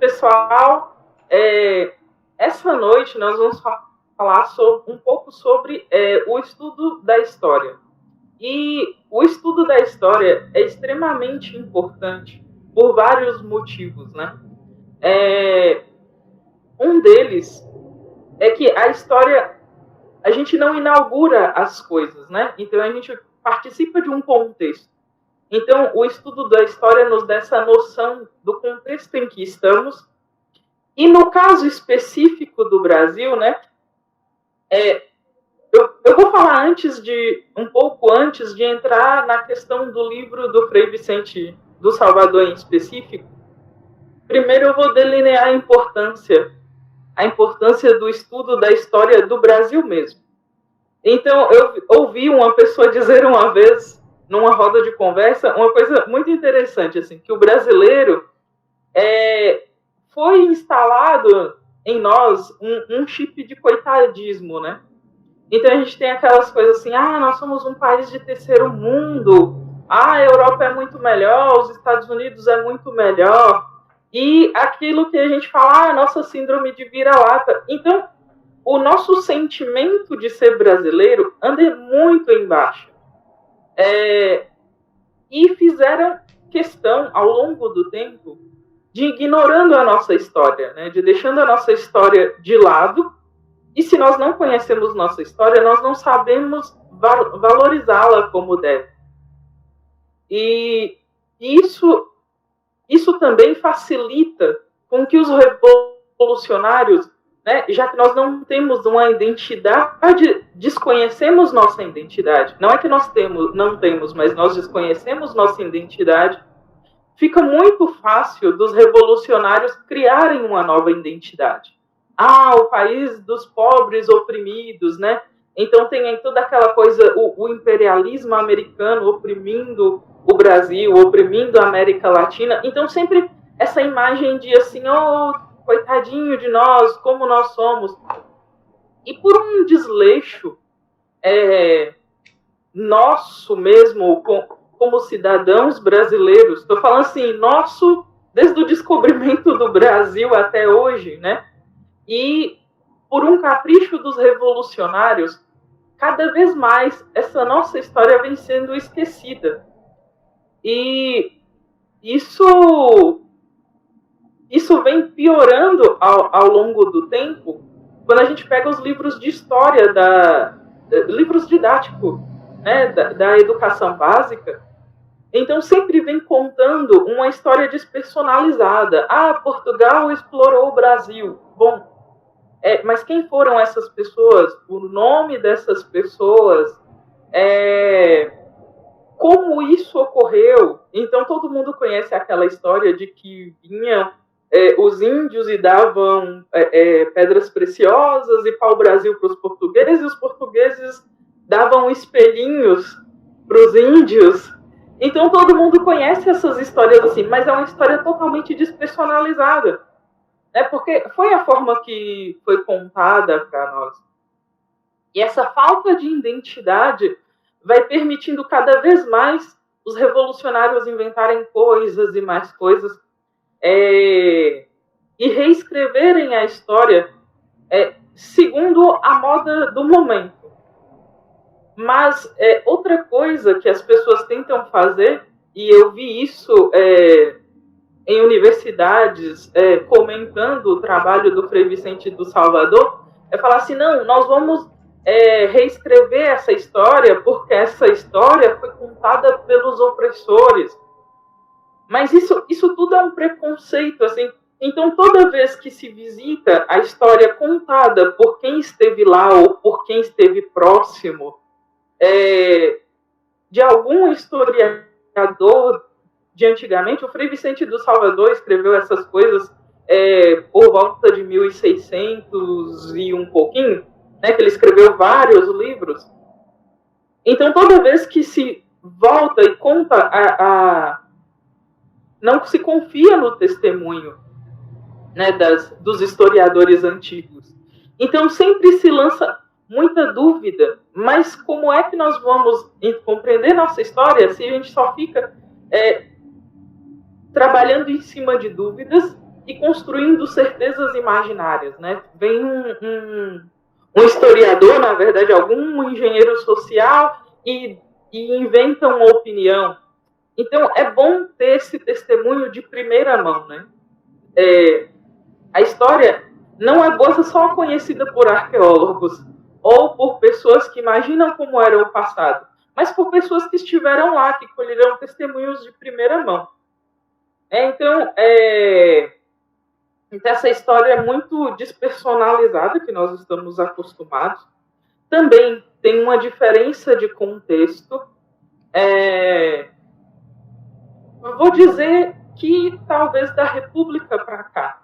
pessoal, essa noite nós vamos falar um pouco sobre o estudo da história. E o estudo da história é extremamente importante por vários motivos, né? Um deles é que a história, a gente não inaugura as coisas, né? Então a gente participa de um contexto. Então o estudo da história nos dá essa noção do contexto em que estamos. E no caso específico do Brasil, né? Eu vou falar um pouco antes de entrar na questão do livro do Frei Vicente do Salvador em específico. Primeiro eu vou delinear a importância do estudo da história do Brasil mesmo. Então, eu ouvi uma pessoa dizer uma vez, numa roda de conversa, uma coisa muito interessante, assim, que o brasileiro foi instalado em nós um chip de coitadismo, né? Então a gente tem aquelas coisas assim, nós somos um país de terceiro mundo, a Europa é muito melhor, os Estados Unidos é muito melhor, e aquilo que a gente fala, nossa síndrome de vira-lata. Então, o nosso sentimento de ser brasileiro anda muito embaixo. E fizeram questão, ao longo do tempo, de ignorando a nossa história, né? De deixando a nossa história de lado. E se nós não conhecemos nossa história, nós não sabemos valorizá-la como deve. E isso também facilita com que os revolucionários, né, já que nós não temos uma identidade, desconhecemos nossa identidade. Não é que nós não temos, mas nós desconhecemos nossa identidade. Fica muito fácil dos revolucionários criarem uma nova identidade. O país dos pobres oprimidos, né? Então tem toda aquela coisa, o imperialismo americano oprimindo o Brasil, oprimindo a América Latina. Então sempre essa imagem de assim, coitadinho de nós, como nós somos. E por um desleixo nosso mesmo, como cidadãos brasileiros, estou falando assim, nosso, desde o descobrimento do Brasil até hoje, né? E por um capricho dos revolucionários, cada vez mais essa nossa história vem sendo esquecida. E isso vem piorando ao longo do tempo, quando a gente pega os livros de história, livros didáticos, né, da educação básica. Então sempre vem contando uma história despersonalizada. Portugal explorou o Brasil. Bom, mas quem foram essas pessoas? O nome dessas pessoas? Como isso ocorreu? Então todo mundo conhece aquela história de que vinham os índios e davam pedras preciosas e pau-brasil para os portugueses, e os portugueses davam espelhinhos para os índios. Então todo mundo conhece essas histórias assim, mas é uma história totalmente despersonalizada. Porque foi a forma que foi contada para nós. E essa falta de identidade vai permitindo cada vez mais os revolucionários inventarem coisas e mais coisas e reescreverem a história segundo a moda do momento. Mas outra coisa que as pessoas tentam fazer, e eu vi isso em universidades comentando o trabalho do Frei Vicente do Salvador, falar assim, não, nós vamos reescrever essa história porque essa história foi contada pelos opressores. Mas isso tudo é um preconceito, assim. Então, toda vez que se visita a história contada por quem esteve lá ou por quem esteve próximo de algum historiador de antigamente, o Frei Vicente do Salvador escreveu essas coisas por volta de 1600 e um pouquinho, né, que ele escreveu vários livros. Então, toda vez que se volta e conta não se confia no testemunho, né, dos historiadores antigos. Então, sempre se lança muita dúvida, mas como é que nós vamos compreender nossa história se a gente só fica trabalhando em cima de dúvidas e construindo certezas imaginárias, né? Vem um historiador, na verdade, algum engenheiro social e inventa uma opinião. Então, é bom ter esse testemunho de primeira mão, né? A história não é só conhecida por arqueólogos ou por pessoas que imaginam como era o passado, mas por pessoas que estiveram lá, que colheram testemunhos de primeira mão. Então, essa história é muito despersonalizada, que nós estamos acostumados. Também tem uma diferença de contexto. Eu vou dizer que talvez da República para cá.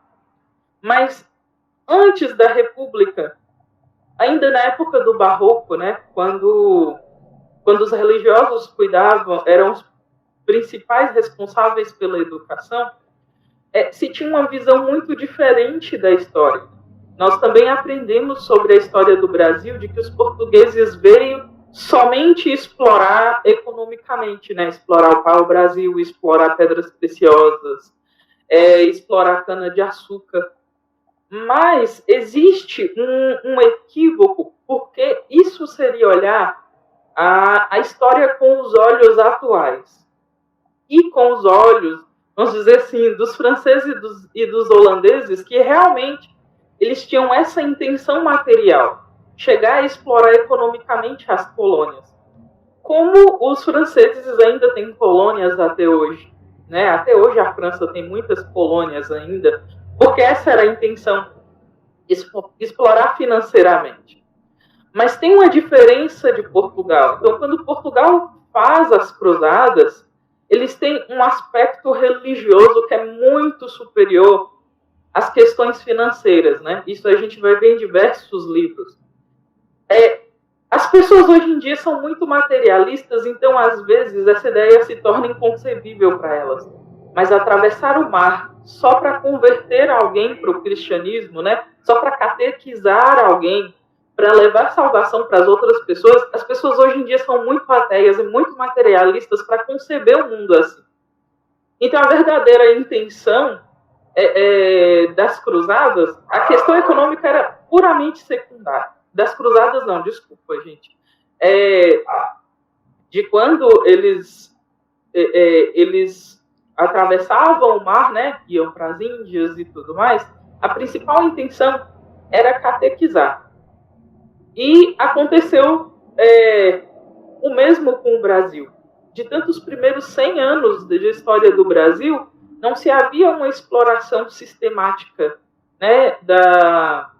Mas antes da República, ainda na época do Barroco, né, quando os religiosos cuidavam, eram os principais responsáveis pela educação, se tinha uma visão muito diferente da história. Nós também aprendemos sobre a história do Brasil, de que os portugueses veio somente explorar economicamente, né? Explorar o pau-brasil, explorar pedras preciosas, explorar cana-de-açúcar. Mas existe um equívoco, porque isso seria olhar a história com os olhos atuais. E com os olhos, vamos dizer assim, dos franceses e dos holandeses, que realmente eles tinham essa intenção material, chegar a explorar economicamente as colônias. Como os franceses ainda têm colônias até hoje, né? Até hoje a França tem muitas colônias ainda, porque essa era a intenção, explorar financeiramente. Mas tem uma diferença de Portugal. Então, quando Portugal faz as cruzadas, eles têm um aspecto religioso que é muito superior às questões financeiras, né? Isso a gente vai ver em diversos livros. As pessoas hoje em dia são muito materialistas, então às vezes essa ideia se torna inconcebível para elas. Mas atravessar o mar só para converter alguém para o cristianismo, né? Só para catequizar alguém, para levar salvação para as outras pessoas, as pessoas hoje em dia são muito ateias e muito materialistas para conceber o mundo assim. Então, a verdadeira intenção das cruzadas, a questão econômica era puramente secundária. Das cruzadas, não, desculpa, gente. De quando eles atravessavam o mar, né, iam para as Índias e tudo mais, a principal intenção era catequizar. E aconteceu o mesmo com o Brasil. De tantos primeiros 100 anos de história do Brasil, não se havia uma exploração sistemática, né, da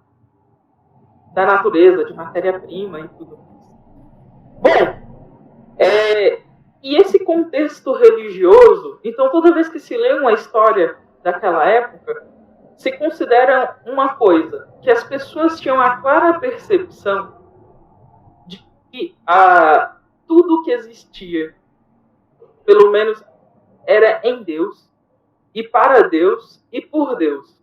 natureza, de matéria-prima e tudo mais. Bom, e esse contexto religioso, então toda vez que se lê uma história daquela época, se considera uma coisa, que as pessoas tinham a clara percepção de que tudo que existia, pelo menos, era em Deus, e para Deus, e por Deus.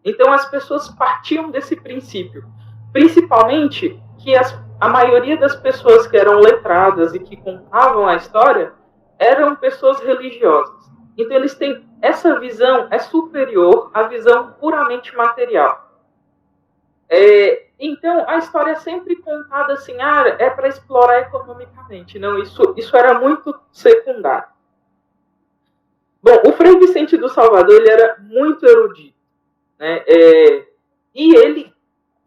Então as pessoas partiam desse princípio, principalmente que a maioria das pessoas que eram letradas e que contavam a história eram pessoas religiosas. Então eles têm essa visão superior à visão puramente material. Então a história é sempre contada assim, é para explorar economicamente. Não, isso era muito secundário. Bom, o Frei Vicente do Salvador ele era muito erudito, né? E ele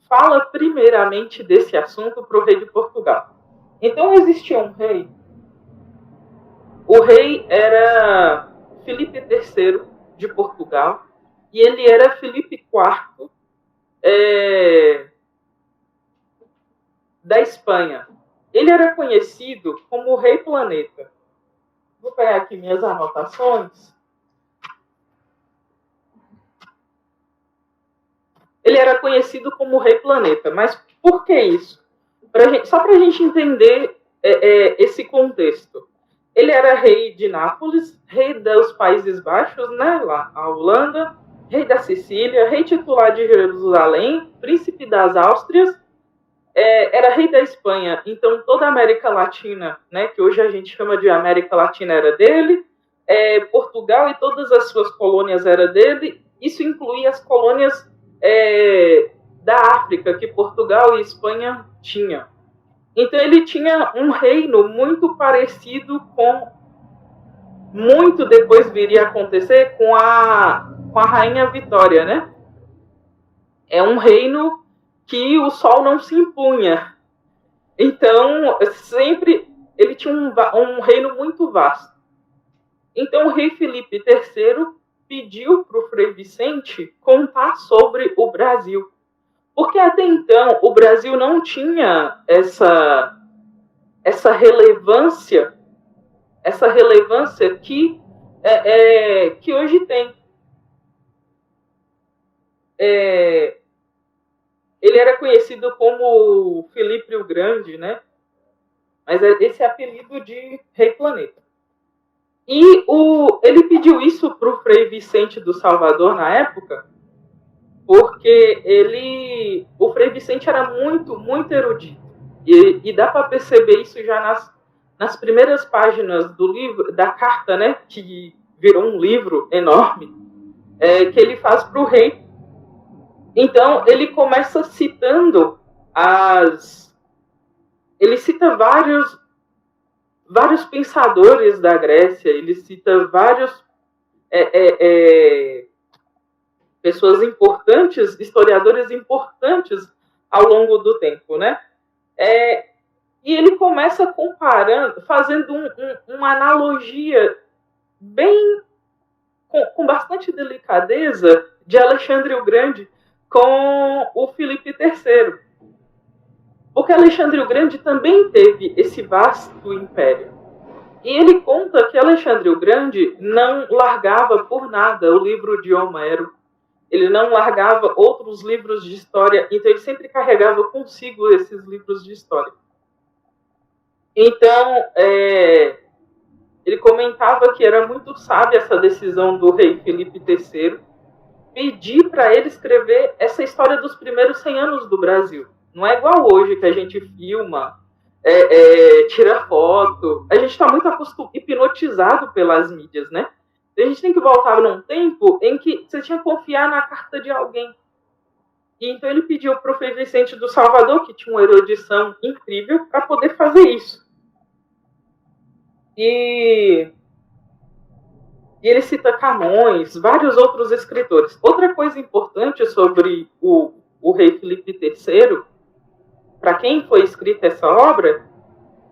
fala primeiramente desse assunto para o rei de Portugal. Então existia um rei. O rei era Filipe III de Portugal e ele era Filipe IV da Espanha. Ele era conhecido como o Rei Planeta. Vou pegar aqui minhas anotações. Ele era conhecido como o Rei Planeta. Mas por que isso? Só para a gente entender esse contexto. Ele era rei de Nápoles, rei dos Países Baixos, né, lá, a Holanda, rei da Sicília, rei titular de Jerusalém, príncipe das Áustrias, era rei da Espanha. Então toda a América Latina, né, que hoje a gente chama de América Latina, era dele, Portugal e todas as suas colônias era dele, isso incluía as colônias da África, que Portugal e Espanha tinham. Então ele tinha um reino muito parecido com, muito depois viria a acontecer com a Rainha Vitória, né? É um reino que o sol não se impunha. Então, sempre ele tinha um reino muito vasto. Então, o rei Felipe III pediu para o Frei Vicente contar sobre o Brasil. Porque até então o Brasil não tinha essa relevância que hoje tem. Ele era conhecido como Felipe o Grande, né? Mas esse é apelido de Rei Planeta. E ele pediu isso para o Frei Vicente do Salvador na época, porque o Frei Vicente era muito, muito erudito. E dá para perceber isso já nas primeiras páginas do livro, da carta, né, que virou um livro enorme, que ele faz para o rei. Então, ele começa citando ele cita vários pensadores da Grécia, ele cita vários pessoas importantes, historiadores importantes ao longo do tempo, né? E ele começa comparando, fazendo uma analogia bem com bastante delicadeza de Alexandre o Grande com o Filipe III. Porque Alexandre o Grande também teve esse vasto império. E ele conta que Alexandre o Grande não largava por nada o livro de Homero, ele não largava outros livros de história, então ele sempre carregava consigo esses livros de história. Então, ele comentava que era muito sábia essa decisão do rei Felipe III pedir para ele escrever essa história dos primeiros 100 anos do Brasil. Não é igual hoje que a gente filma, tira foto. A gente está muito hipnotizado pelas mídias, né? A gente tem que voltar num tempo em que você tinha que confiar na carta de alguém. E então ele pediu para o Frei Vicente do Salvador, que tinha uma erudição incrível, para poder fazer isso. E ele cita Camões, vários outros escritores. Outra coisa importante sobre o rei Felipe III, para quem foi escrita essa obra,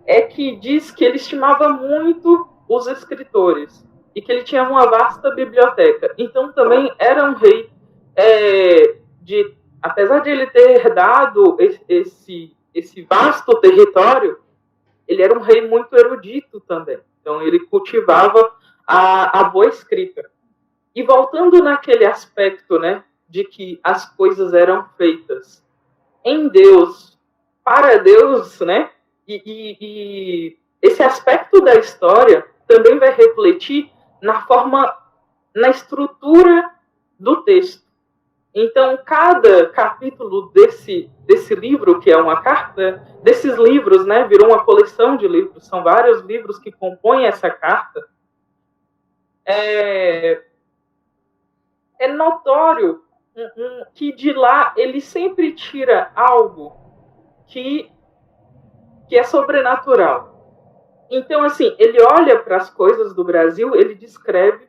é que diz que ele estimava muito os escritores e que ele tinha uma vasta biblioteca. Então também era um rei apesar de ele ter herdado esse vasto território, ele era um rei muito erudito também. Então ele cultivava a boa escrita. E voltando naquele aspecto, né, de que as coisas eram feitas em Deus, para Deus, né, e esse aspecto da história também vai refletir na estrutura do texto. Então, cada capítulo desse livro, que é uma carta, desses livros, né, virou uma coleção de livros, são vários livros que compõem essa carta, é notório que de lá ele sempre tira algo que é sobrenatural. Então, assim, ele olha para as coisas do Brasil, ele descreve,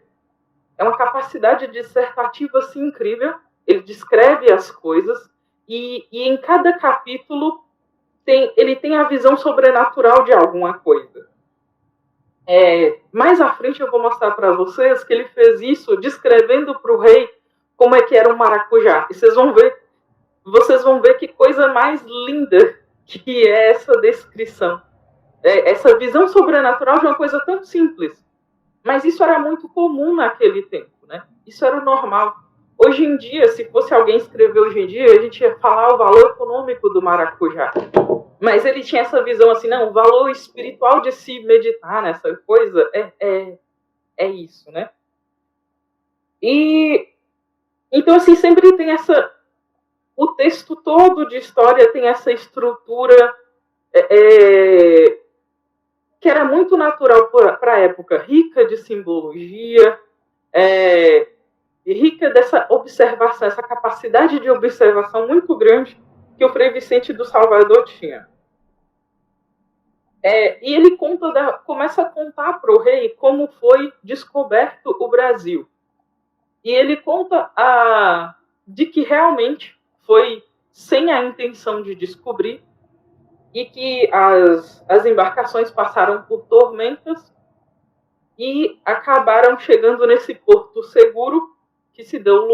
é uma capacidade dissertativa assim, incrível, ele descreve as coisas e em cada capítulo ele tem a visão sobrenatural de alguma coisa. Mais à frente eu vou mostrar para vocês que ele fez isso descrevendo para o rei como é que era um maracujá. E vocês vão ver que coisa mais linda que é essa descrição. Essa visão sobrenatural de uma coisa tão simples. Mas isso era muito comum naquele tempo, né? Isso era o normal. Hoje em dia, se fosse alguém escrever hoje em dia, a gente ia falar o valor econômico do maracujá. Mas ele tinha essa visão assim, não, o valor espiritual de se meditar nessa coisa é isso, né? E então, assim, sempre tem o texto todo de história tem essa estrutura que era muito natural para a época, rica de simbologia, rica dessa observação, essa capacidade de observação muito grande que o Frei Vicente do Salvador tinha. E ele começa a contar para o rei como foi descoberto o Brasil. E ele conta de que realmente foi sem a intenção de descobrir e que as embarcações passaram por tormentas e acabaram chegando nesse porto seguro, que se deu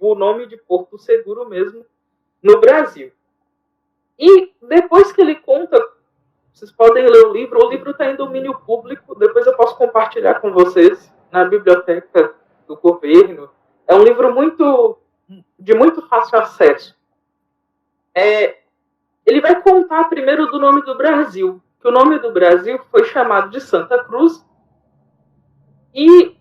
o nome de Porto Seguro mesmo, no Brasil. E depois que ele conta, vocês podem ler o livro está em domínio público, depois eu posso compartilhar com vocês na biblioteca do governo. É um livro de muito fácil acesso. Ele vai contar primeiro do nome do Brasil, que o nome do Brasil foi chamado de Santa Cruz, e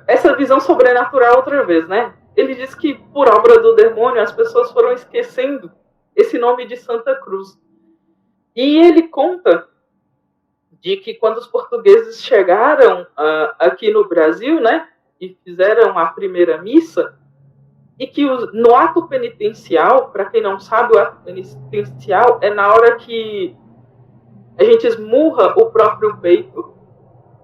essa visão sobrenatural outra vez, né? Ele diz que por obra do demônio as pessoas foram esquecendo esse nome de Santa Cruz. E ele conta de que quando os portugueses chegaram aqui no Brasil, né, e fizeram a primeira missa, e que no ato penitencial, para quem não sabe, o ato penitencial é na hora que a gente esmurra o próprio peito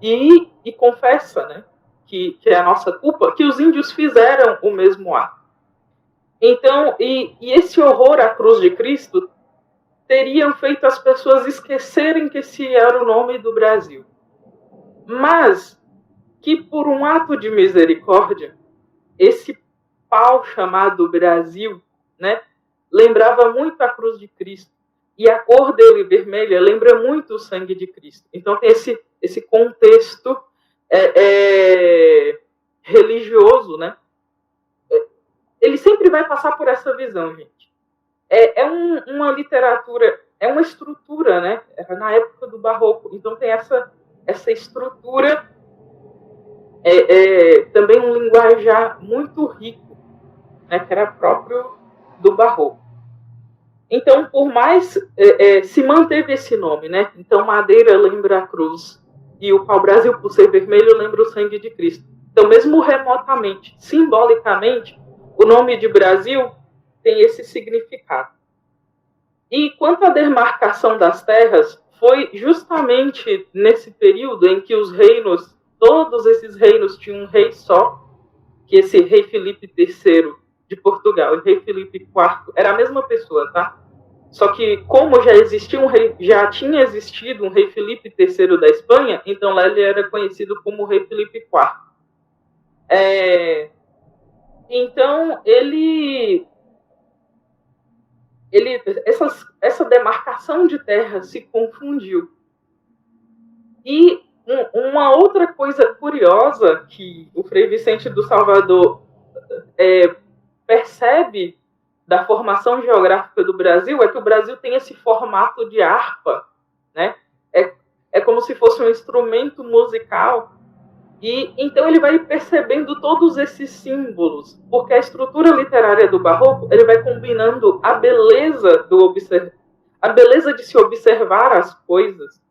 e confessa, né, que é a nossa culpa, que os índios fizeram o mesmo ato. Então, e esse horror à cruz de Cristo teriam feito as pessoas esquecerem que esse era o nome do Brasil. Mas que por um ato de misericórdia, esse pau chamado Brasil, né, lembrava muito a cruz de Cristo. E a cor dele, vermelha, lembra muito o sangue de Cristo. Então tem esse contexto religioso, né? Ele sempre vai passar por essa visão, gente. Uma literatura, uma estrutura, né? Na época do Barroco. Então tem essa estrutura, também um linguajar muito rico, né? Que era próprio do Barroco. Então, por mais se manteve esse nome, né? Então, madeira lembra a cruz e o pau-brasil, por ser vermelho, lembra o sangue de Cristo. Então, mesmo remotamente, simbolicamente, o nome de Brasil tem esse significado. E quanto à demarcação das terras, foi justamente nesse período em que os reinos, todos esses reinos tinham um rei só, que esse rei Filipe III de Portugal e o rei Filipe IV era a mesma pessoa, tá? Só que como já tinha existido um rei Filipe III da Espanha, então lá ele era conhecido como rei Filipe IV. Então essa demarcação de terra se confundiu. E uma outra coisa curiosa que o Frei Vicente do Salvador percebe da formação geográfica do Brasil é que o Brasil tem esse formato de harpa, né? É como se fosse um instrumento musical. E então ele vai percebendo todos esses símbolos, porque a estrutura literária do Barroco, ele vai combinando a beleza de se observar as coisas,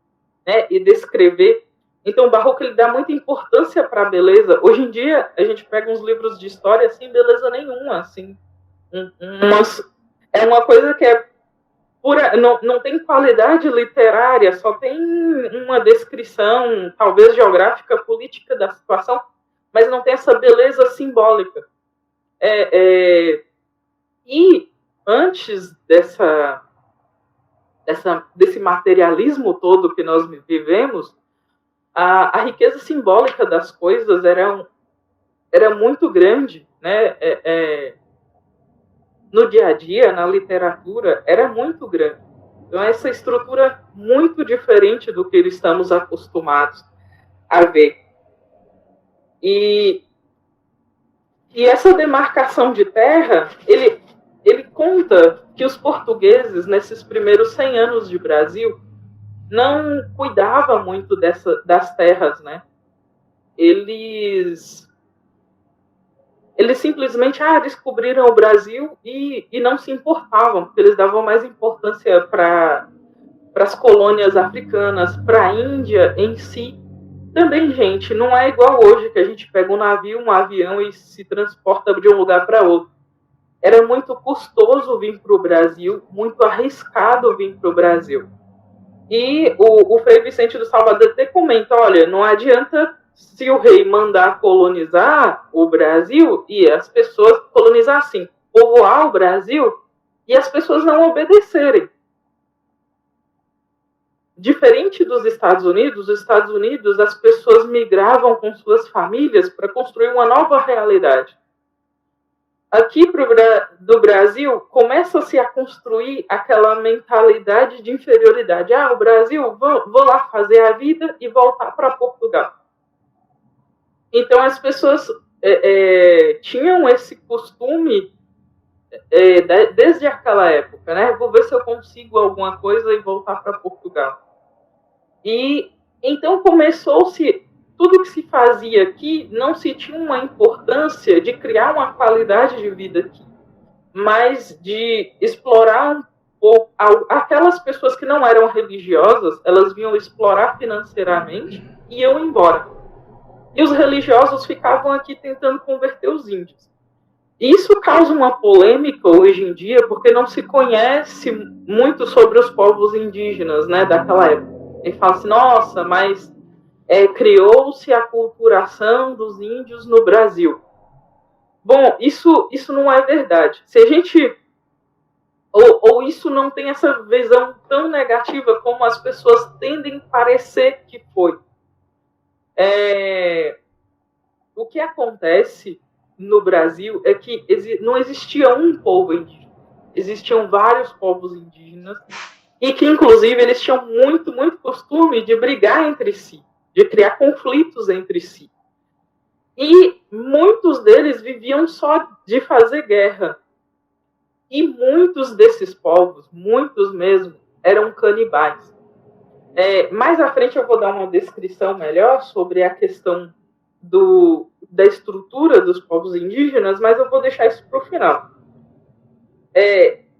né, e descrever. Então o Barroco ele dá muita importância para a beleza. Hoje em dia a gente pega uns livros de história sem beleza nenhuma, assim, é uma coisa que é pura, não tem qualidade literária, só tem uma descrição, talvez geográfica, política da situação, mas não tem essa beleza simbólica. E antes desse materialismo todo que nós vivemos, a riqueza simbólica das coisas era muito grande, né? No dia a dia, na literatura, era muito grande. Então, essa estrutura muito diferente do que estamos acostumados a ver. E essa demarcação de terra, ele conta que os portugueses, nesses primeiros 100 anos de Brasil, não cuidavam muito das terras, né? Eles simplesmente descobriram o Brasil e não se importavam, porque eles davam mais importância para as colônias africanas, para a Índia em si, Também, gente, não é igual hoje que a gente pega um navio, um avião e se transporta de um lugar para outro. Era muito custoso vir para o Brasil, muito arriscado vir para o Brasil. E o Frei Vicente do Salvador até comenta, olha, não adianta se o rei mandar colonizar o Brasil e as pessoas colonizar assim, povoar o Brasil e as pessoas não obedecerem. Diferente dos Estados Unidos, os Estados Unidos as pessoas migravam com suas famílias para construir uma nova realidade. Aqui do Brasil, começa-se a construir aquela mentalidade de inferioridade. O Brasil, vou lá fazer a vida e voltar para Portugal. Então, as pessoas tinham esse costume desde aquela época, né? Vou ver se eu consigo alguma coisa e voltar para Portugal. E então começou-se tudo que se fazia aqui, não se tinha uma importância de criar uma qualidade de vida aqui, mas de explorar um pouco. Aquelas pessoas que não eram religiosas, elas vinham explorar financeiramente e iam embora. E os religiosos ficavam aqui tentando converter os índios. Isso causa uma polêmica hoje em dia, porque não se conhece muito sobre os povos indígenas, né, daquela época. Ele fala assim, nossa, mas criou-se a culturação dos índios no Brasil. Bom, isso não é verdade. Se a gente... Ou isso não tem essa visão tão negativa como as pessoas tendem a parecer que foi. O que acontece no Brasil é que não existia um povo indígena. Existiam vários povos indígenas e que, inclusive, eles tinham muito, muito costume de brigar entre si, de criar conflitos entre si. E muitos deles viviam só de fazer guerra. E muitos desses povos, muitos mesmo, eram canibais. Mais à frente eu vou dar uma descrição melhor sobre a questão da estrutura dos povos indígenas, mas eu vou deixar isso para o final.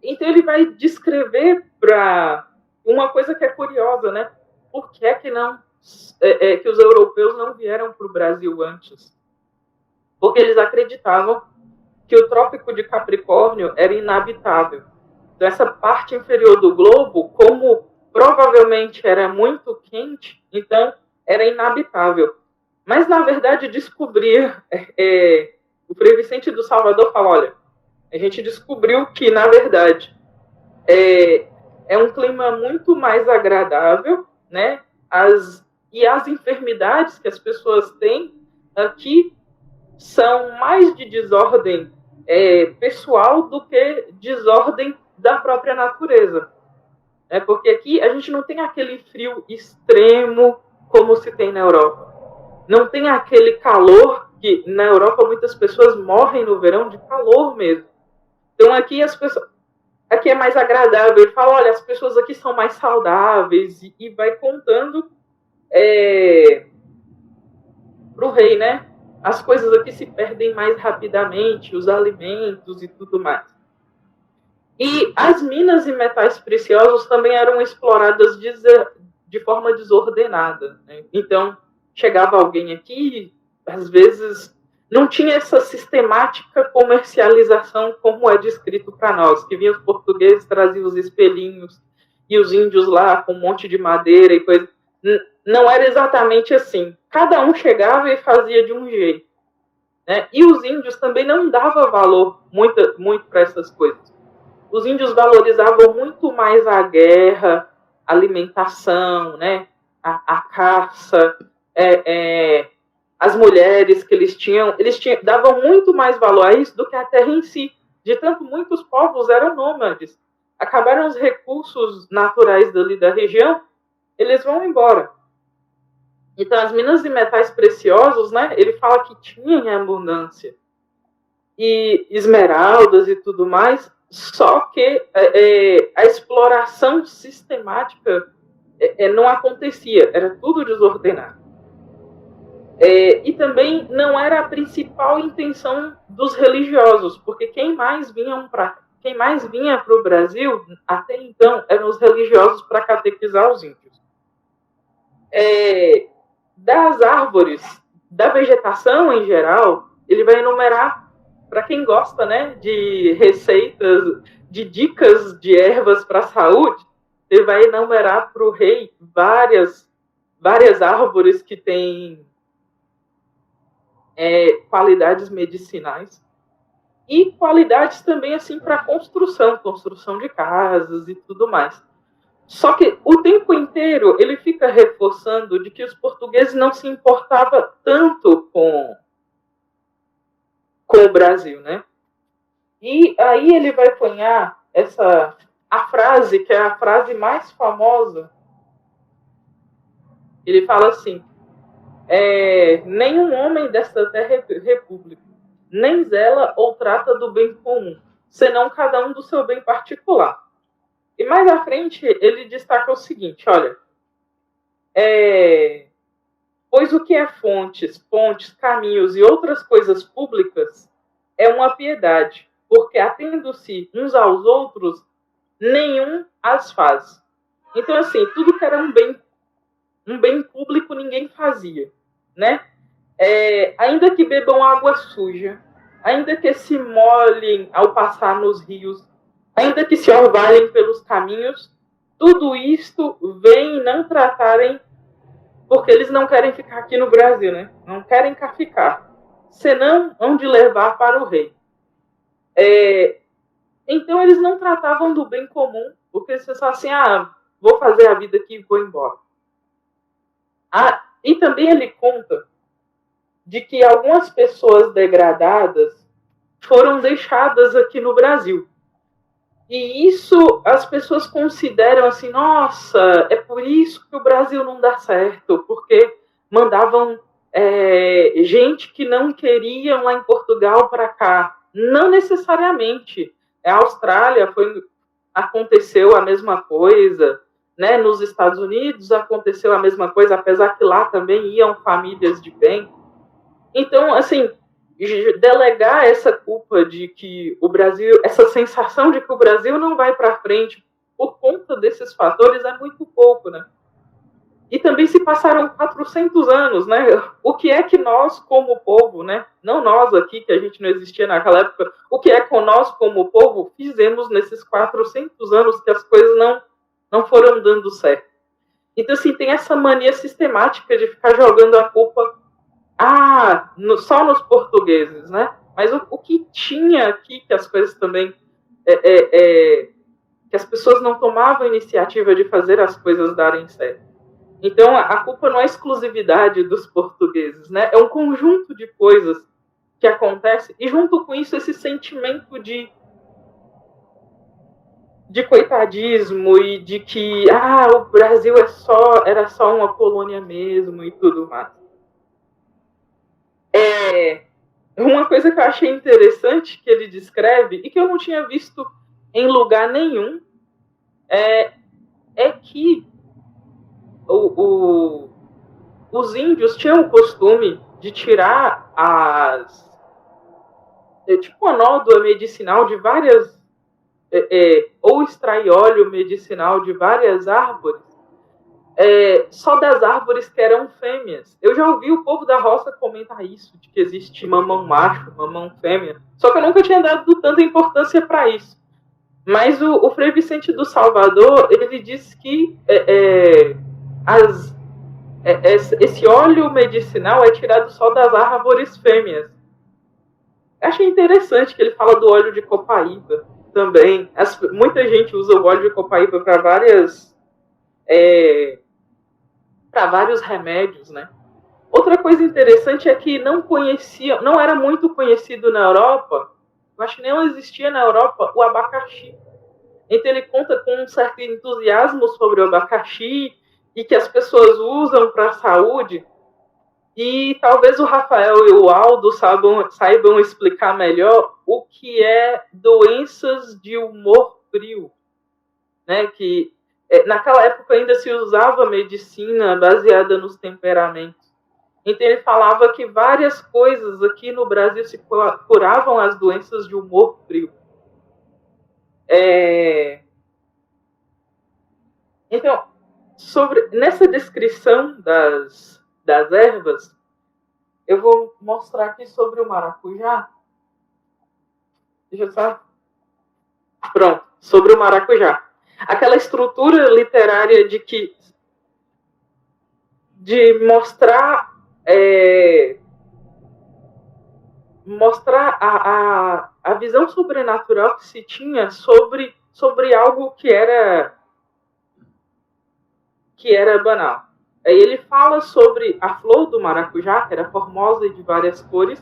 Então ele vai descrever para uma coisa que é curiosa, né? Por que é que que os europeus não vieram para o Brasil antes? Porque eles acreditavam que o Trópico de Capricórnio era inabitável. Então essa parte inferior do globo, como provavelmente era muito quente, então era inabitável. Mas, na verdade, descobrir... o Frei Vicente do Salvador fala, olha, a gente descobriu que, na verdade, é um clima muito mais agradável, né? As enfermidades que as pessoas têm aqui são mais de desordem pessoal do que desordem da própria natureza. Porque aqui a gente não tem aquele frio extremo como se tem na Europa. Não tem aquele calor que na Europa muitas pessoas morrem no verão de calor mesmo. Então aqui aqui é mais agradável. Ele fala, olha, as pessoas aqui são mais saudáveis e vai contando para o rei, né? As coisas aqui se perdem mais rapidamente, os alimentos e tudo mais. E as minas e metais preciosos também eram exploradas de forma desordenada, né? Então chegava alguém aqui, às vezes não tinha essa sistemática comercialização como é descrito para nós, que vinham os portugueses, traziam os espelhinhos e os índios lá com um monte de madeira e coisa. Não era exatamente assim. Cada um chegava e fazia de um jeito, né? E os índios também não davam valor muito para essas coisas. Os índios valorizavam muito mais a guerra, a alimentação, né? A caça, as mulheres que eles tinham, davam muito mais valor a isso do que a terra em si. De tanto, muitos povos eram nômades. Acabaram os recursos naturais dali da região, eles vão embora. Então, as minas de metais preciosos, né? Ele fala que tinha em abundância. E esmeraldas e tudo mais, só que a exploração sistemática não acontecia, era tudo desordenado. E também não era a principal intenção dos religiosos, porque quem mais vinha para o Brasil, até então, eram os religiosos para catequizar os índios. das árvores, da vegetação em geral, ele vai enumerar, para quem gosta, né, de receitas, de dicas de ervas para a saúde, ele vai enumerar para o rei várias árvores que têm qualidades medicinais e qualidades também assim para construção de casas e tudo mais. Só que o tempo inteiro ele fica reforçando de que os portugueses não se importavam tanto com o Brasil, né? E aí ele vai cunhar a frase, que é a frase mais famosa. Ele fala assim: nenhum homem desta terra é república, nem zela ou trata do bem comum, senão cada um do seu bem particular. E mais à frente ele destaca o seguinte: olha, pois o que é fontes, pontes, caminhos e outras coisas públicas é uma piedade, porque atendo-se uns aos outros, nenhum as faz. Então, assim, tudo que era um bem público ninguém fazia, né? Ainda que bebam água suja, ainda que se molhem ao passar nos rios, ainda que se orvalhem pelos caminhos, tudo isto vem não tratarem, porque eles não querem ficar aqui no Brasil, né? Não querem cá ficar, senão onde levar para o rei. Então eles não tratavam do bem comum, porque eles pensavam assim, vou fazer a vida aqui e vou embora. E também ele conta de que algumas pessoas degradadas foram deixadas aqui no Brasil. E isso as pessoas consideram assim, nossa, é por isso que o Brasil não dá certo, porque mandavam gente que não queriam lá em Portugal para cá. Não necessariamente. A Austrália aconteceu a mesma coisa, né? Nos Estados Unidos aconteceu a mesma coisa, apesar que lá também iam famílias de bem. Então, assim, delegar essa culpa de que o Brasil, essa sensação de que o Brasil não vai para frente por conta desses fatores é muito pouco, né? E também se passaram 400 anos, né? O que é que nós, como povo, né? Não nós aqui, que a gente não existia naquela época, o que é que nós, como povo, fizemos nesses 400 anos que as coisas não foram dando certo? Então, assim, tem essa mania sistemática de ficar jogando a culpa só nos portugueses, né? Mas o que tinha aqui que as coisas também que as pessoas não tomavam a iniciativa de fazer as coisas darem certo. Então a culpa não é exclusividade dos portugueses, né? É um conjunto de coisas que acontece e junto com isso esse sentimento de coitadismo e de que o Brasil era só uma colônia mesmo e tudo mais. Uma coisa que eu achei interessante que ele descreve e que eu não tinha visto em lugar nenhum é que os índios tinham o costume de tirar tipo uma nódoa medicinal de várias ou extrair óleo medicinal de várias árvores, só das árvores que eram fêmeas. Eu já ouvi o povo da roça comentar isso, de que existe mamão macho, mamão fêmea, só que eu nunca tinha dado tanta importância para isso. Mas o Frei Vicente do Salvador, ele diz que esse óleo medicinal é tirado só das árvores fêmeas. Achei interessante que ele fala do óleo de copaíba também. Muita gente usa o óleo de copaíba para vários remédios, né? Outra coisa interessante é que não era muito conhecido na Europa, eu acho que nem existia na Europa o abacaxi. Então ele conta com um certo entusiasmo sobre o abacaxi e que as pessoas usam para a saúde. E talvez o Rafael e o Aldo saibam explicar melhor o que é doenças de humor frio, né? Que naquela época ainda se usava medicina baseada nos temperamentos. Então ele falava que várias coisas aqui no Brasil se curavam as doenças de humor frio. Então, nessa descrição das ervas, eu vou mostrar aqui sobre o maracujá. Deixa eu só... Pronto, sobre o maracujá. Aquela estrutura literária de mostrar a visão sobrenatural que se tinha sobre algo que era banal. Aí ele fala sobre a flor do maracujá, que era formosa e de várias cores,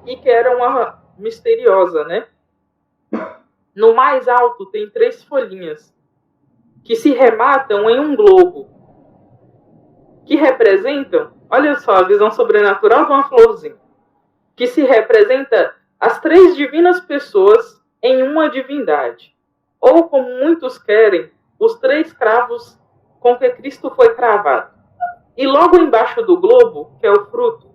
e que era uma misteriosa, né? No mais alto tem 3 folhinhas que se rematam em um globo, que representam, olha só, a visão sobrenatural de uma florzinha, que se representa as 3 divinas pessoas em uma divindade. Ou, como muitos querem, os 3 cravos com que Cristo foi cravado. E logo embaixo do globo, que é o fruto,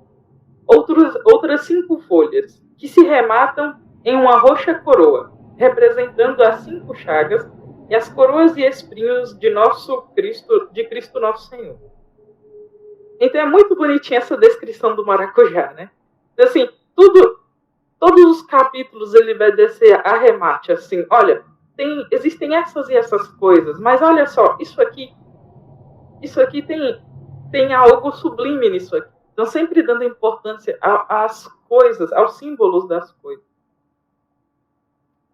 outras 5 folhas, que se rematam em uma roxa coroa, representando as 5 chagas e as coroas e espinhos de Cristo nosso Senhor. Então é muito bonitinha essa descrição do maracujá, né? Assim, todos os capítulos ele vai descer a remate, assim, olha, existem essas e essas coisas, mas olha só, isso aqui tem algo sublime nisso aqui. Então, sempre dando importância às coisas, aos símbolos das coisas.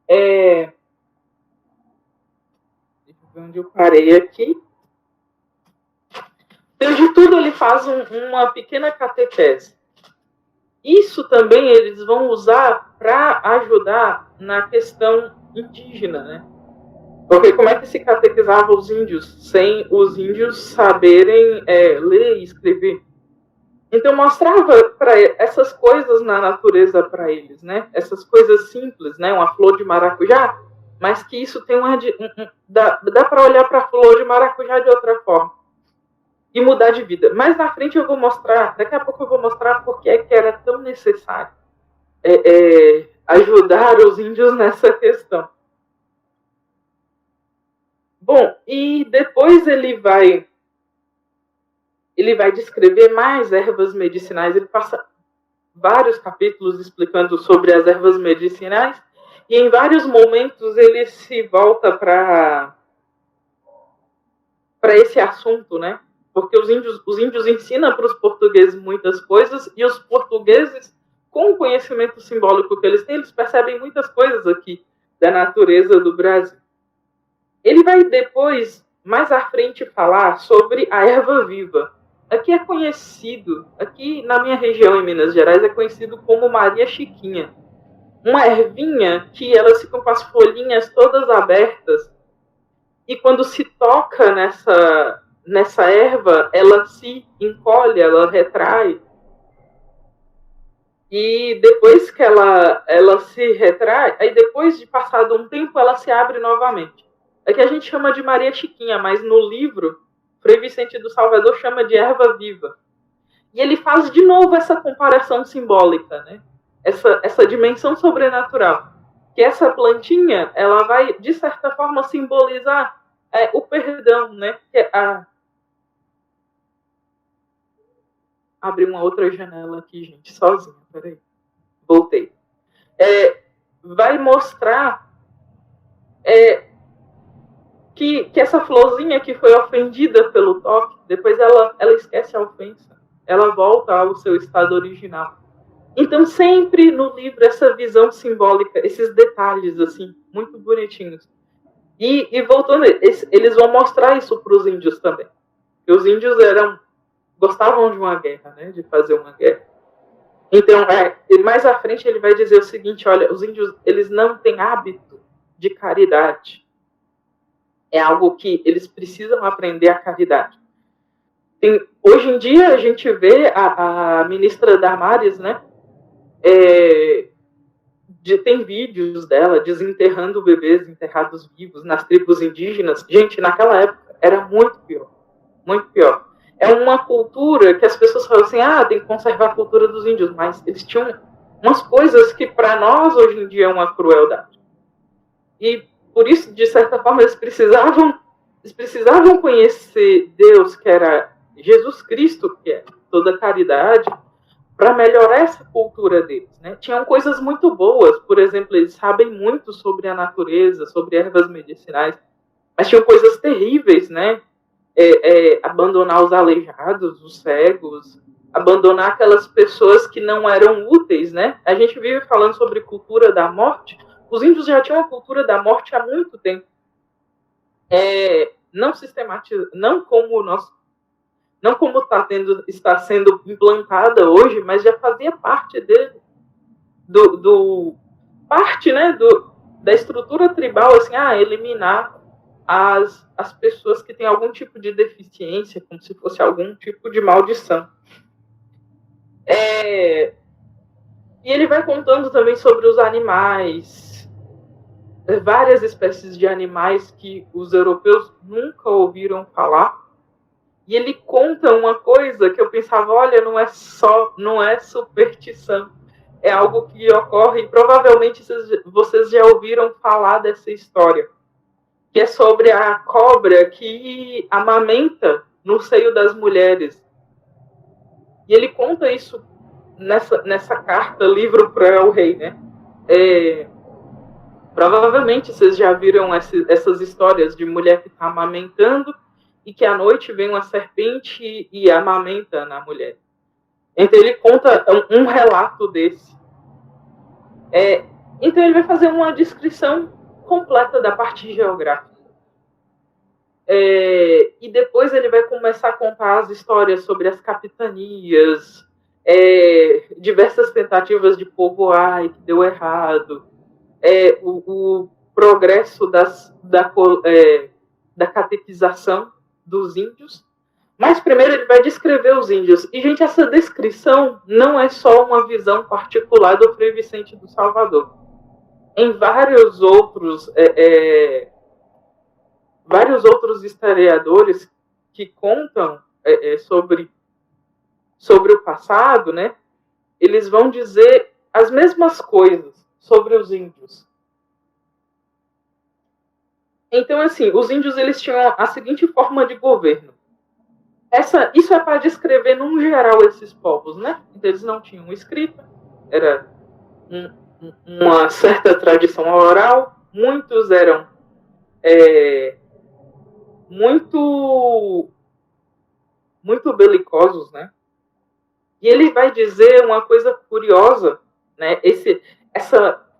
Deixa eu ver onde eu parei aqui. Então, de tudo, ele faz uma pequena catequese. Isso também eles vão usar para ajudar na questão indígena, né? Porque como é que se catequizava os índios sem os índios saberem ler e escrever? Então mostrava para essas coisas na natureza para eles, né? Essas coisas simples, né? Uma flor de maracujá, mas que isso tem dá para olhar para a flor de maracujá de outra forma e mudar de vida. Mais na frente eu vou mostrar, daqui a pouco eu vou mostrar por que era tão necessário ajudar os índios nessa questão. Bom, e depois ele vai descrever mais ervas medicinais. Ele passa vários capítulos explicando sobre as ervas medicinais e em vários momentos ele se volta para esse assunto, né? Porque os índios ensinam para os portugueses muitas coisas e os portugueses, com o conhecimento simbólico que eles têm, eles percebem muitas coisas aqui da natureza do Brasil. Ele vai depois, mais à frente, falar sobre a erva viva. Aqui é conhecido, aqui na minha região em Minas Gerais, é conhecido como Maria Chiquinha. Uma ervinha que elas ficam com as folhinhas todas abertas e quando se toca nessa erva, ela se encolhe, ela retrai. E depois que ela se retrai, aí depois de passado um tempo, ela se abre novamente. É que a gente chama de Maria Chiquinha, mas no livro, Frei Vicente do Salvador chama de erva viva. E ele faz de novo essa comparação simbólica, né? Essa dimensão sobrenatural. Que essa plantinha, ela vai, de certa forma, simbolizar o perdão, né? Que Abri uma outra janela aqui, gente, sozinha, peraí. Voltei. Vai mostrar que essa florzinha que foi ofendida pelo toque, depois ela esquece a ofensa. Ela volta ao seu estado original. Então, sempre no livro, essa visão simbólica, esses detalhes, assim, muito bonitinhos. E voltando, eles vão mostrar isso para os índios também. Porque os índios gostavam de uma guerra, né? De fazer uma guerra. Então, mais à frente ele vai dizer o seguinte, olha, os índios, eles não têm hábito de caridade. É algo que eles precisam aprender a caridade. Hoje em dia, a gente vê a ministra Damares, né? Tem vídeos dela desenterrando bebês enterrados vivos nas tribos indígenas. Gente, naquela época era muito pior. Muito pior. É uma cultura que as pessoas falam assim, tem que conservar a cultura dos índios, mas eles tinham umas coisas que para nós hoje em dia é uma crueldade. E por isso, de certa forma, eles precisavam conhecer Deus, que era Jesus Cristo, que é toda caridade, para melhorar essa cultura deles, né? Tinham coisas muito boas, por exemplo, eles sabem muito sobre a natureza, sobre ervas medicinais, mas tinham coisas terríveis, né? Abandonar os aleijados, os cegos, abandonar aquelas pessoas que não eram úteis, né? A gente vive falando sobre cultura da morte. Os índios já tinham a cultura da morte há muito tempo. Não sistematizado, não como está sendo implantada hoje, mas já fazia parte dele, parte, né, da estrutura tribal, assim, eliminar as pessoas que têm algum tipo de deficiência, como se fosse algum tipo de maldição. E ele vai contando também sobre os animais, várias espécies de animais que os europeus nunca ouviram falar. E ele conta uma coisa que eu pensava, olha, não é superstição, é algo que ocorre, e provavelmente vocês já ouviram falar dessa história, que é sobre a cobra que amamenta no seio das mulheres. E ele conta isso nessa carta, livro para o rei, né? Provavelmente vocês já viram essas histórias de mulher que está amamentando e que à noite vem uma serpente e amamenta na mulher. Então ele conta um relato desse. Então ele vai fazer uma descrição completa da parte geográfica. E depois ele vai começar a contar as histórias sobre as capitanias, diversas tentativas de povoar e que deu errado, o progresso da catequização dos índios. Mas primeiro ele vai descrever os índios. E, gente, essa descrição não é só uma visão particular do Frei Vicente do Salvador. Em vários outros historiadores que contam sobre o passado, né, eles vão dizer as mesmas coisas sobre os índios. Então, assim, os índios eles tinham a seguinte forma de governo. Isso é para descrever, num geral, esses povos, né? Então, eles não tinham escrita, era uma certa tradição oral, muitos eram muito belicosos, né? E ele vai dizer uma coisa curiosa, né?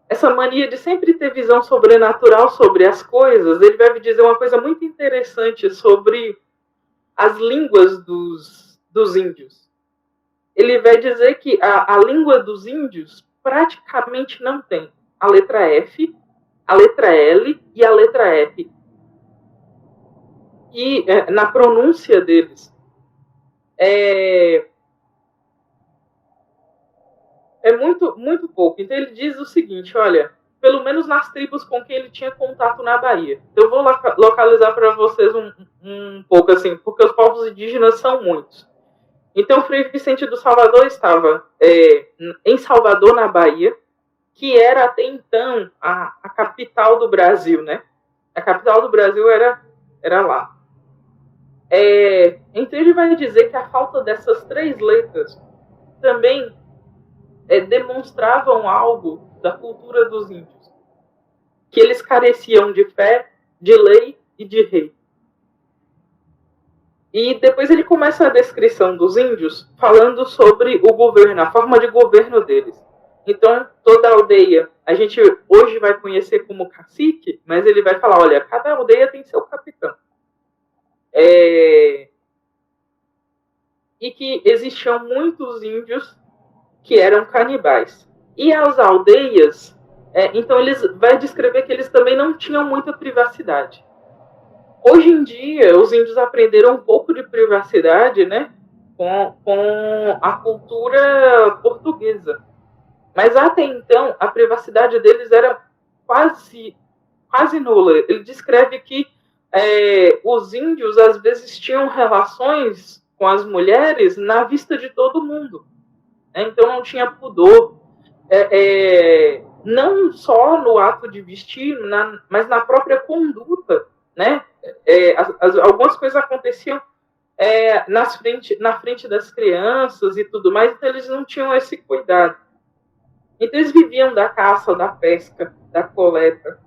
Essa mania de sempre ter visão sobrenatural sobre as coisas, ele vai dizer uma coisa muito interessante sobre as línguas dos índios. Ele vai dizer que a língua dos índios praticamente não tem a letra F, a letra L e a letra R. E na pronúncia deles é muito, muito pouco. Então ele diz o seguinte, olha, pelo menos nas tribos com quem ele tinha contato na Bahia. Eu vou localizar para vocês um pouco assim, porque os povos indígenas são muitos. Então o Frei Vicente do Salvador estava em Salvador, na Bahia, que era até então a capital do Brasil, né? A capital do Brasil era lá. Então ele vai dizer que a falta dessas 3 letras também demonstravam algo da cultura dos índios, que eles careciam de fé, de lei e de rei. E depois ele começa a descrição dos índios falando sobre o governo, a forma de governo deles. Então, toda aldeia, a gente hoje vai conhecer como cacique, mas ele vai falar, olha, cada aldeia tem seu capitão. E que existiam muitos índios que eram canibais. E as aldeias, então eles vai descrever que eles também não tinham muita privacidade. Hoje em dia, os índios aprenderam um pouco de privacidade, né, com a cultura portuguesa. Mas até então, a privacidade deles era quase nula. Ele descreve que os índios, às vezes, tinham relações com as mulheres na vista de todo mundo. Então não tinha pudor, não só no ato de vestir, mas na própria conduta, né? Algumas coisas aconteciam na frente das crianças e tudo mais, então eles não tinham esse cuidado. Então eles viviam da caça, da pesca, da coleta,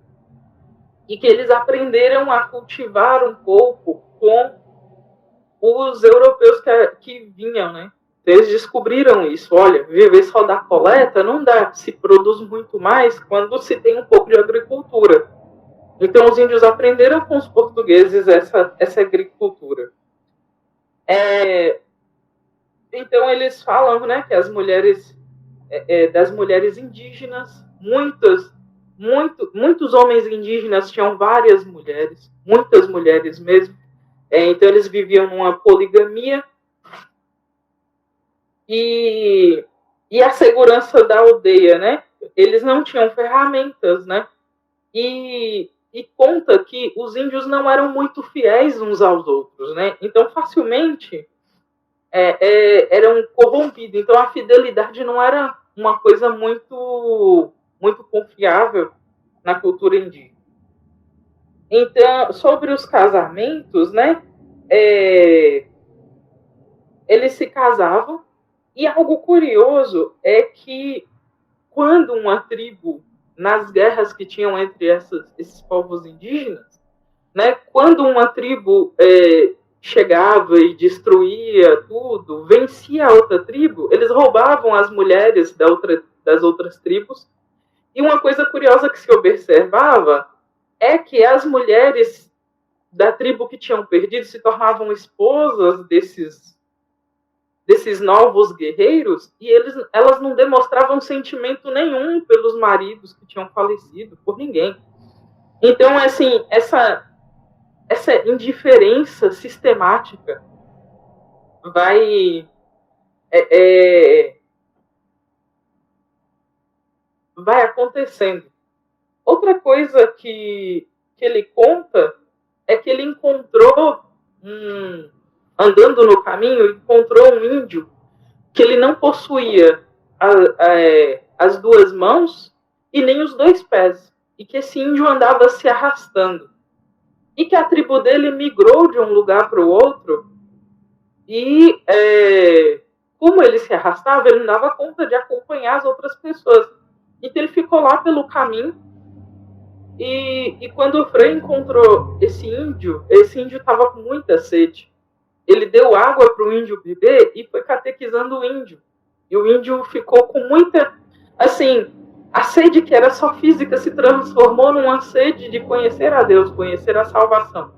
e que eles aprenderam a cultivar um pouco com os europeus que vinham, né? Eles descobriram isso. Olha, viver só da coleta não dá, se produz muito mais quando se tem um pouco de agricultura. Então os índios aprenderam com os portugueses essa agricultura. Então eles falam, né, que as mulheres das mulheres indígenas, muitos homens indígenas tinham várias mulheres, muitas mulheres mesmo. Então eles viviam numa poligamia e a segurança da aldeia, né? Eles não tinham ferramentas, né? E conta que os índios não eram muito fiéis uns aos outros, né? Então facilmente eram corrompidos. Então a fidelidade não era uma coisa muito confiável na cultura indígena. Então, sobre os casamentos, né? Eles se casavam, e algo curioso é que quando uma tribo, nas guerras que tinham entre esses povos indígenas, né, quando uma tribo chegava e destruía tudo, vencia a outra tribo, eles roubavam as mulheres das outras tribos. E uma coisa curiosa que se observava é que as mulheres da tribo que tinham perdido se tornavam esposas desses novos guerreiros, e elas não demonstravam sentimento nenhum pelos maridos que tinham falecido, por ninguém. Então, assim, essa indiferença sistemática vai acontecendo. Outra coisa que ele conta é que ele encontrou andando no caminho, encontrou um índio que ele não possuía as duas mãos e nem os dois pés, e que esse índio andava se arrastando, e que a tribo dele migrou de um lugar para o outro, e como ele se arrastava, ele não dava conta de acompanhar as outras pessoas. Então ele ficou lá pelo caminho, e quando o Frei encontrou esse índio estava com muita sede. Ele deu água para o índio beber e foi catequizando o índio. E o índio ficou com muita... Assim, a sede que era só física se transformou numa sede de conhecer a Deus, conhecer a salvação.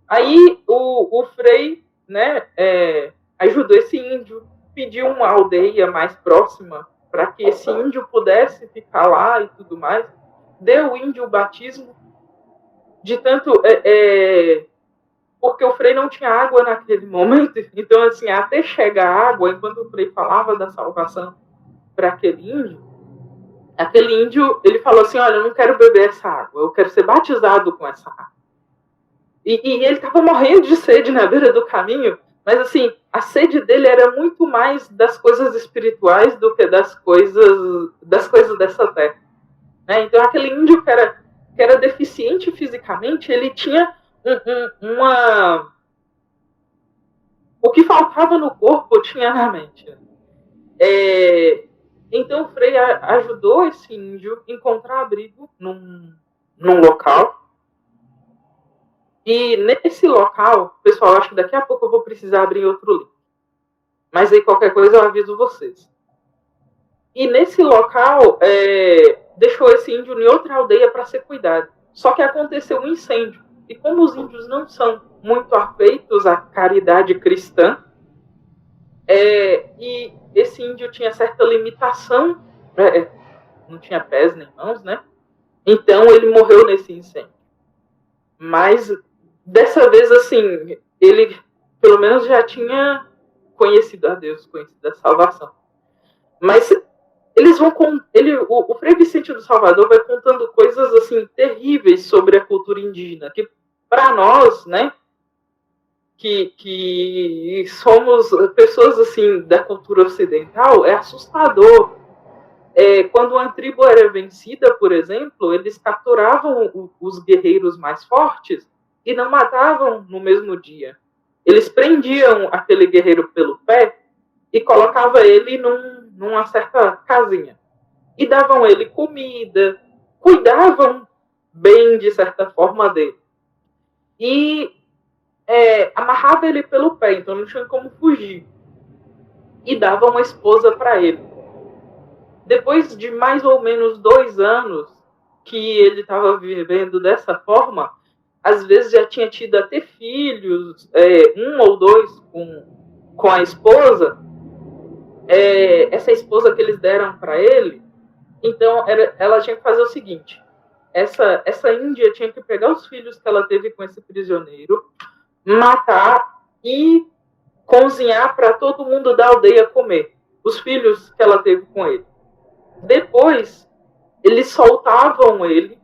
Aí o Frei, né, ajudou esse índio, pediu uma aldeia mais próxima para que esse índio pudesse ficar lá e tudo mais. Deu o índio o batismo, de tanto... porque o Frei não tinha água naquele momento. Então, assim, até chegar água, enquanto o Frei falava da salvação para aquele índio, ele falou assim, olha, eu não quero beber essa água, eu quero ser batizado com essa água. E ele estava morrendo de sede na beira do caminho, mas, assim, a sede dele era muito mais das coisas espirituais do que das coisas dessa terra. Né? Então, aquele índio que era deficiente fisicamente, ele tinha o que faltava no corpo tinha na mente. Então o Frei ajudou esse índio a encontrar abrigo num local. E nesse local, pessoal, acho que daqui a pouco eu vou precisar abrir outro link. Mas aí qualquer coisa eu aviso vocês. E nesse local, deixou esse índio em outra aldeia para ser cuidado. Só que aconteceu um incêndio. E como os índios não são muito afeitos à caridade cristã, e esse índio tinha certa limitação, não tinha pés nem mãos, né? Então ele morreu nesse incêndio. Mas dessa vez, assim, ele pelo menos já tinha conhecido a Deus, conhecido a salvação. Mas o Frei Vicente do Salvador vai contando coisas assim terríveis sobre a cultura indígena, que para nós, né, que somos pessoas assim da cultura ocidental, é assustador. Quando uma tribo era vencida, por exemplo, eles capturavam os guerreiros mais fortes e não matavam no mesmo dia. eles prendiam aquele guerreiro pelo pé e colocavam ele numa certa casinha. E davam ele comida, cuidavam bem, de certa forma, dele. E amarrava ele pelo pé, então não tinha como fugir. E dava uma esposa para ele. Depois de mais ou menos 2 anos que ele estava vivendo dessa forma, às vezes já tinha tido até filhos, 1 ou 2 com a esposa. Essa esposa que eles deram para ele, então ela tinha que fazer o seguinte: essa índia tinha que pegar os filhos que ela teve com esse prisioneiro, matar e cozinhar para todo mundo da aldeia comer, os filhos que ela teve com ele. Depois, eles soltavam ele,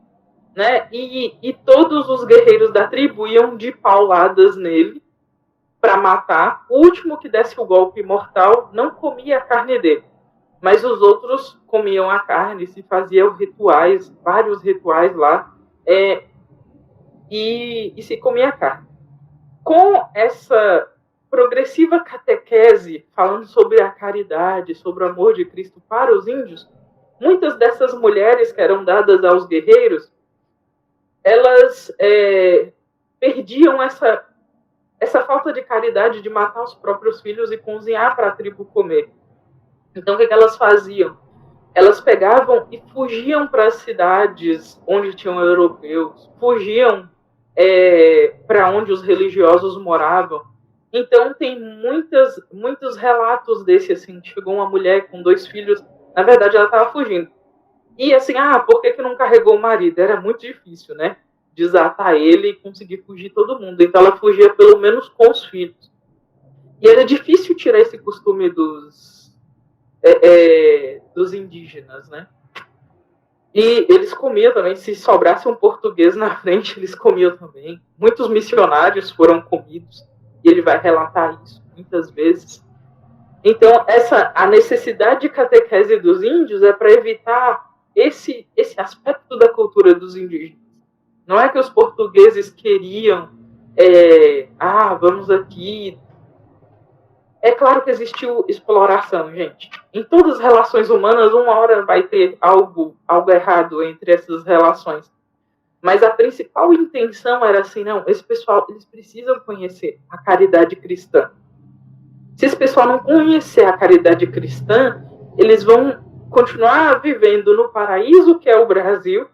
né? E todos os guerreiros da tribo iam de pauladas nele para matar. O último que desse o golpe mortal não comia a carne dele, mas os outros comiam a carne, se faziam rituais, vários rituais lá, e se comia a carne. Com essa progressiva catequese, falando sobre a caridade, sobre o amor de Cristo para os índios, muitas dessas mulheres que eram dadas aos guerreiros, elas perdiam essa falta de caridade de matar os próprios filhos e cozinhar para a tribo comer. Então, o que elas faziam? Elas pegavam e fugiam para as cidades onde tinham europeus, fugiam para onde os religiosos moravam. Então, tem muitos relatos desse, assim, chegou uma mulher com 2 filhos, na verdade, ela estava fugindo. E assim, por que não carregou o marido? Era muito difícil, né? Desatar ele e conseguir fugir todo mundo. Então, ela fugia pelo menos com os filhos. E era difícil tirar esse costume dos indígenas, né? E eles comiam também, se sobrasse um português na frente, eles comiam também. Muitos missionários foram comidos, e ele vai relatar isso muitas vezes. Então, a necessidade de catequese dos índios é para evitar esse aspecto da cultura dos indígenas. Não é que os portugueses queriam, vamos aqui. É claro que existiu exploração, gente. Em todas as relações humanas, uma hora vai ter algo errado entre essas relações. Mas a principal intenção era assim, não, esse pessoal, eles precisam conhecer a caridade cristã. Se esse pessoal não conhecer a caridade cristã, eles vão continuar vivendo no paraíso que é o Brasil,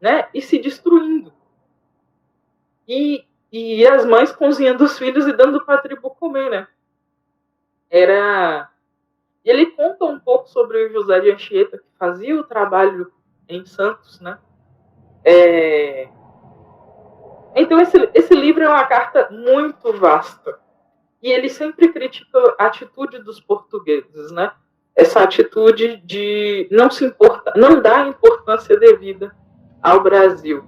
né, e se destruindo. E as mães cozinhando os filhos e dando para a tribo comer, né? Ele conta um pouco sobre o José de Anchieta, que fazia o trabalho em Santos, né? Então, esse livro é uma carta muito vasta. E ele sempre critica a atitude dos portugueses, né? Essa atitude de não dar importância devida ao Brasil.